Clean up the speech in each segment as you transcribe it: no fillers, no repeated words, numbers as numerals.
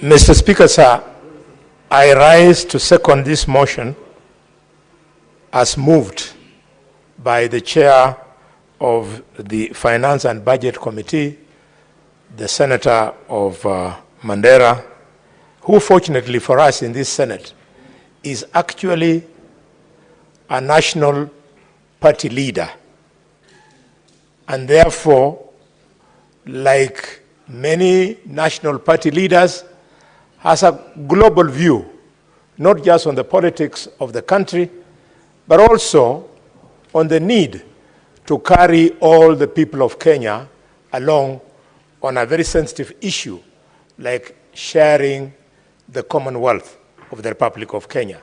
Mr. Speaker, sir, I rise to second this motion as moved by the chair of the Finance and Budget Committee, the Senator of Mandera, who fortunately for us in this Senate is actually a national party leader, and therefore, like many national party leaders, has a global view, not just on the politics of the country, but also on the need to carry all the people of Kenya along on a very sensitive issue like sharing the Commonwealth of the Republic of Kenya.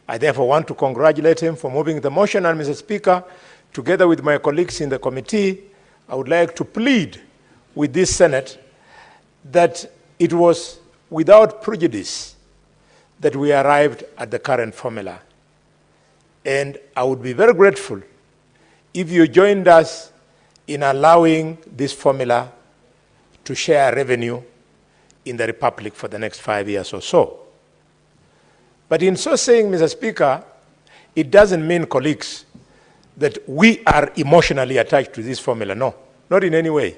I therefore want to congratulate him for moving the motion, and Mr. Speaker, together with my colleagues in the committee, I would like to plead with this Senate that it was without prejudice that we arrived at the current formula. And I would be very grateful if you joined us in allowing this formula to share revenue in the Republic for the next 5 years or so. But in so saying, Mr. Speaker, it doesn't mean, colleagues, that we are emotionally attached to this formula. No, not in any way.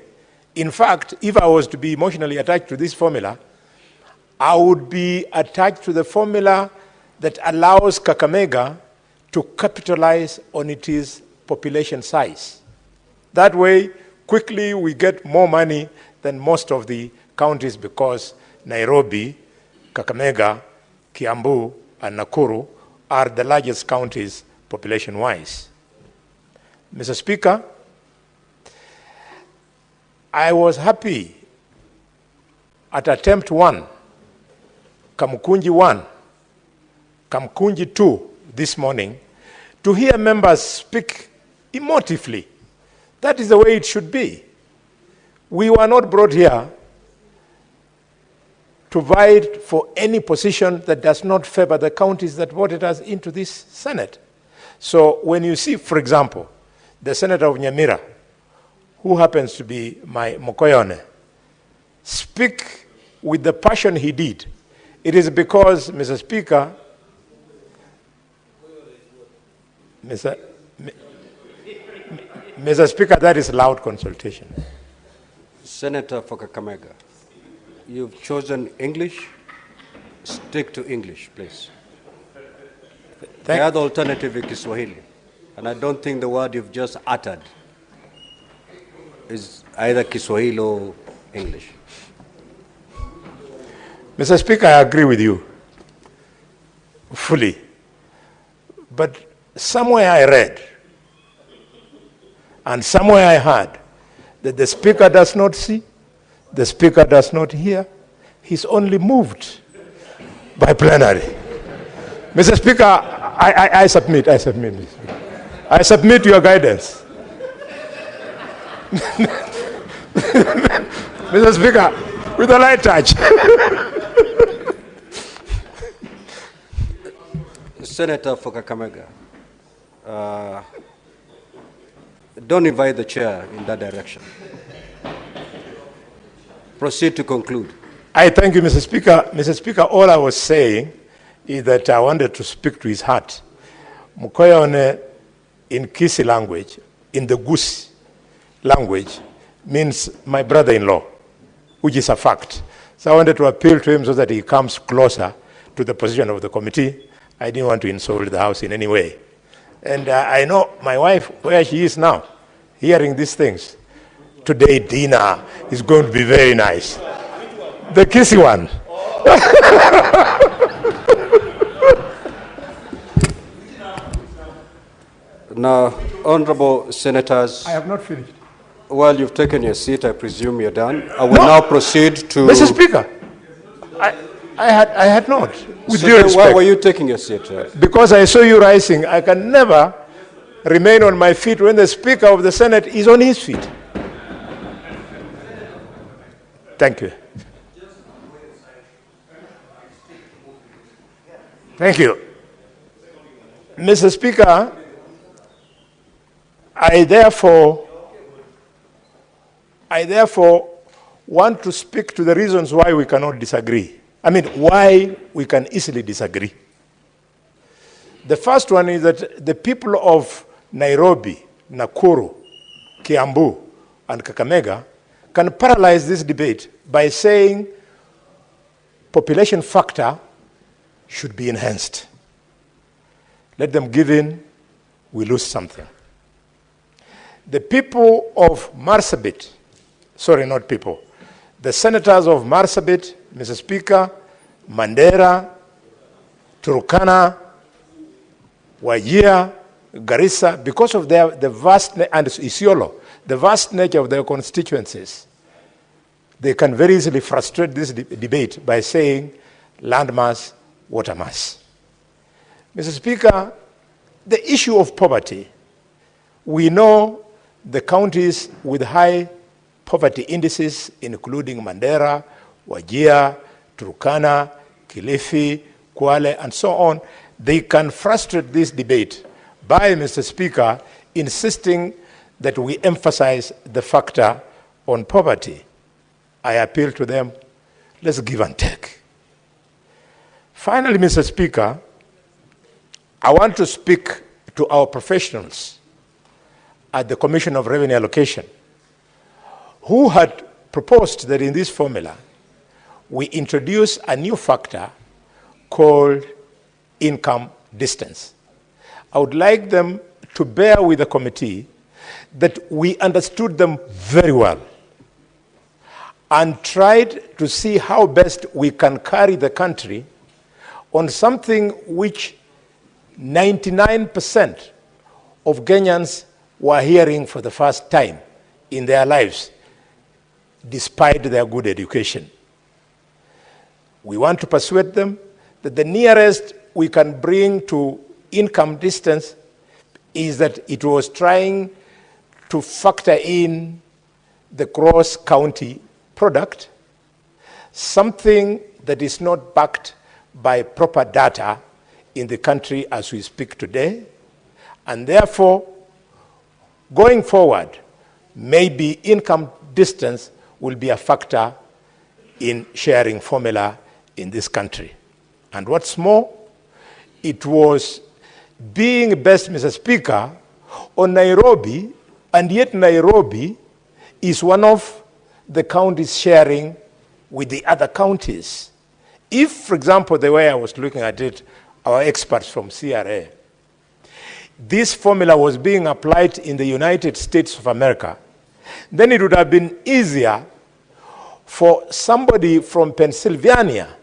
In fact, if I was to be emotionally attached to this formula, I would be attached to the formula that allows Kakamega to capitalize on its population size. That way, quickly we get more money than most of the counties, because Nairobi, Kakamega, Kiambu, and Nakuru are the largest counties population-wise. Mr. Speaker, I was happy at attempt 1, Kamukunji 1, Kamukunji 2 this morning, to hear members speak emotively. That is the way it should be. We were not brought here to fight for any position that does not favor the counties that voted us into this Senate. So when you see, for example, the Senator of Nyamira, who happens to be my Mokoyone, speak with the passion he did, it is because, Mr. Speaker, Mr. Speaker, that is loud consultation. Senator for Kakamega, you've chosen English. Stick to English, please. The other alternative is Kiswahili, and I don't think the word you've just uttered is either Kiswahili or English. Mr. Speaker, I agree with you fully. But somewhere I read and somewhere I heard that the Speaker does not see, the Speaker does not hear, he's only moved by plenary. Mr. Speaker, I submit this. I submit your guidance. Mr. Speaker, with a light touch. Senator for Kakamega, don't invite the chair in that direction. Proceed to conclude. I thank you, Mr. Speaker. Mr. Speaker, all I was saying is that I wanted to speak to his heart. Mukoyone in Kisi language, in the Gusi language, means my brother-in-law, which is a fact. So I wanted to appeal to him so that he comes closer to the position of the committee. I didn't want to insult the House in any way. And I know my wife, where she is now, hearing these things. Today, dinner is going to be very nice. The kissy one. Now, honorable senators. I have not finished. Well, you've taken your seat. I presume you're done. I will now proceed to... Mr. Speaker, I had not. With so due respect. Why were you taking your seat? Because I saw you rising. I can never remain on my feet when the Speaker of the Senate is on his feet. Thank you. Thank you. Mr. Speaker, I therefore want to speak to the reasons why we cannot disagree. I mean, why we can easily disagree. The first one is that the people of Nairobi, Nakuru, Kiambu, and Kakamega can paralyze this debate by saying population factor should be enhanced. Let them give in, we lose something. The people of Marsabit, sorry, not people, the senators of Marsabit, Mr. Speaker, Mandera, Turkana, Wajir, Garissa, because of the vast, and Isiolo, the vast nature of their constituencies, they can very easily frustrate this debate by saying land mass, water mass. Mr. Speaker, the issue of poverty, we know the counties with high poverty indices, including Mandera, Wajir, Turkana, Kilifi, Kwale, and so on, they can frustrate this debate by, Mr. Speaker, insisting that we emphasize the factor on poverty. I appeal to them, let's give and take. Finally, Mr. Speaker, I want to speak to our professionals at the Commission of Revenue Allocation, who had proposed that in this formula, we introduce a new factor called income distance. I would like them to bear with the committee that we understood them very well and tried to see how best we can carry the country on something which 99% of Kenyans were hearing for the first time in their lives, despite their good education. We want to persuade them that the nearest we can bring to income distance is that it was trying to factor in the gross county product, something that is not backed by proper data in the country as we speak today, and therefore, going forward, maybe income distance will be a factor in sharing formula in this country. And what's more, it was being best, Mr. Speaker, on Nairobi, and yet Nairobi is one of the counties sharing with the other counties. If, for example, the way I was looking at it, our experts from CRA, this formula was being applied in the United States of America, then it would have been easier for somebody from Pennsylvania,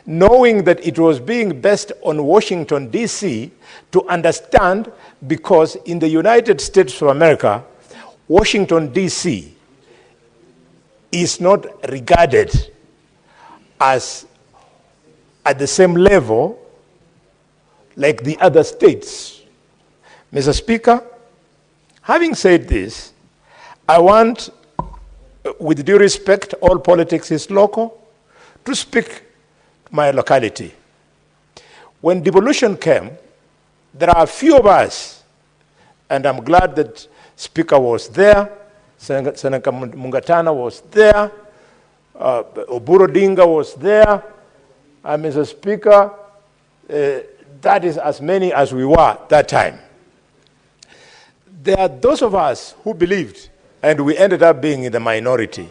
knowing that it was being based on Washington, D.C., to understand, because in the United States of America, Washington, D.C. is not regarded as at the same level like the other states. Mr. Speaker, having said this, I want, with due respect, all politics is local, to speak my locality. When devolution came, there are a few of us, and I'm glad that Speaker was there, Senator Mungatana was there, Odinga was there, and Mr. Speaker, that is as many as we were that time. There are those of us who believed, and we ended up being in the minority,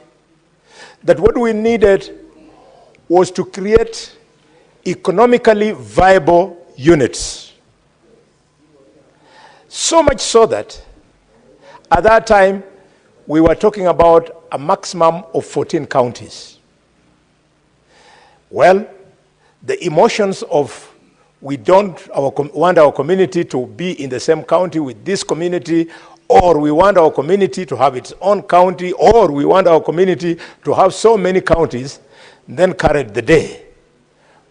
that what we needed was to create economically viable units. So much so that at that time we were talking about a maximum of 14 counties. Well, the emotions of we don't want our community to be in the same county with this community, or we want our community to have its own county, or we want our community to have so many counties, then carried the day.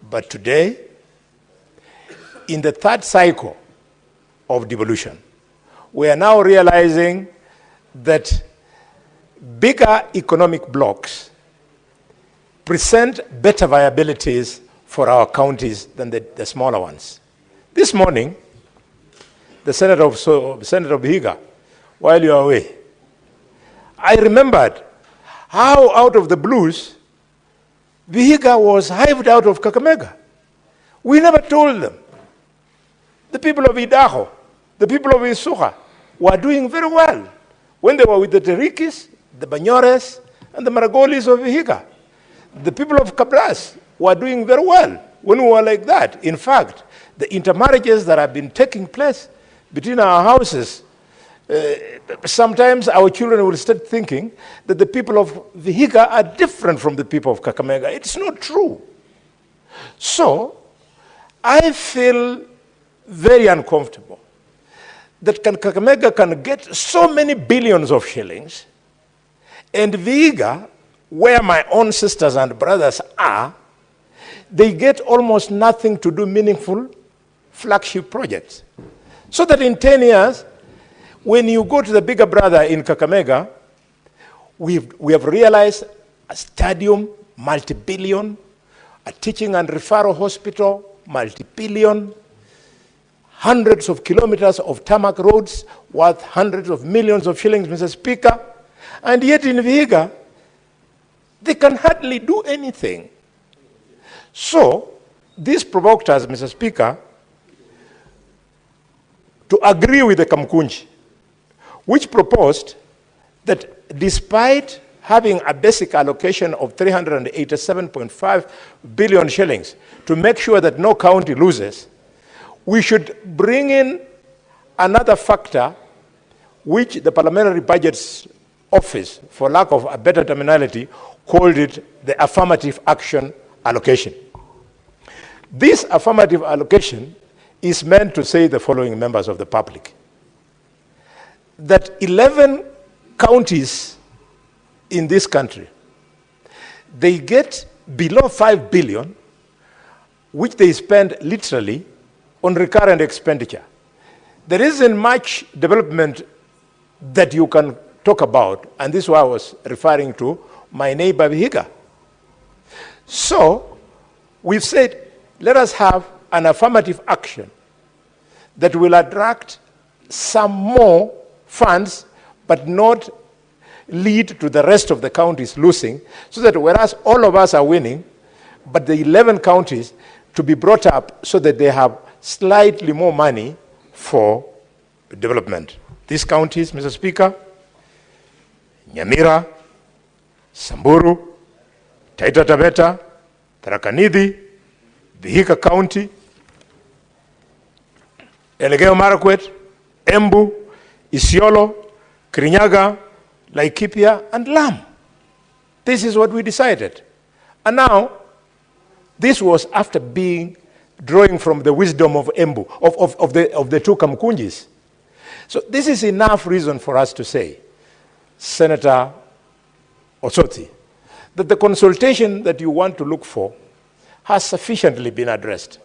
But today, in the third cycle of devolution, we are now realizing that bigger economic blocks present better viabilities for our counties than the smaller ones. This morning, the Senator Vihiga, while you are away, I remembered how out of the blues, Vihiga was hived out of Kakamega. We never told them. The people of Idaho, the people of Isuka were doing very well when they were with the Terikis, the Banyores, and the Maragolis of Vihiga. The people of Kabras were doing very well when we were like that. In fact, the intermarriages that have been taking place between our houses, sometimes our children will start thinking that the people of Vihiga are different from the people of Kakamega. It's not true. So, I feel very uncomfortable that Kakamega can get so many billions of shillings, and Vihiga, where my own sisters and brothers are, they get almost nothing to do meaningful flagship projects. So that in 10 years, when you go to the bigger brother in Kakamega, we have realized a stadium, multi-billion, a teaching and referral hospital, multi-billion, hundreds of kilometers of tarmac roads worth hundreds of millions of shillings, Mr. Speaker. And yet in Vihiga, they can hardly do anything. So, this provoked us, Mr. Speaker, to agree with the Kamkunji, which proposed that despite having a basic allocation of 387.5 billion shillings to make sure that no county loses, we should bring in another factor which the Parliamentary Budgets Office, for lack of a better terminology, called it the affirmative action allocation. This affirmative allocation is meant to say the following, members of the public, that 11 counties in this country, they get below 5 billion, which they spend literally on recurrent expenditure. There isn't much development that you can talk about, and this is what I was referring to my neighbor Vihiga. So we've said, let us have an affirmative action that will attract some more funds, but not lead to the rest of the counties losing, so that whereas all of us are winning, but the 11 counties to be brought up so that they have slightly more money for development. These counties, Mr. Speaker, Nyamira, Samburu, Taita Taveta, Tharaka Nithi, Vihiga County, Elgeyo Marakwet, Embu, Isiolo, Kirinyaga, Laikipia, and Lam. This is what we decided. And now, this was after drawing from the wisdom of Embu, of the two Kamkunjis. So this is enough reason for us to say, Senator Osoti, that the consultation that you want to look for has sufficiently been addressed.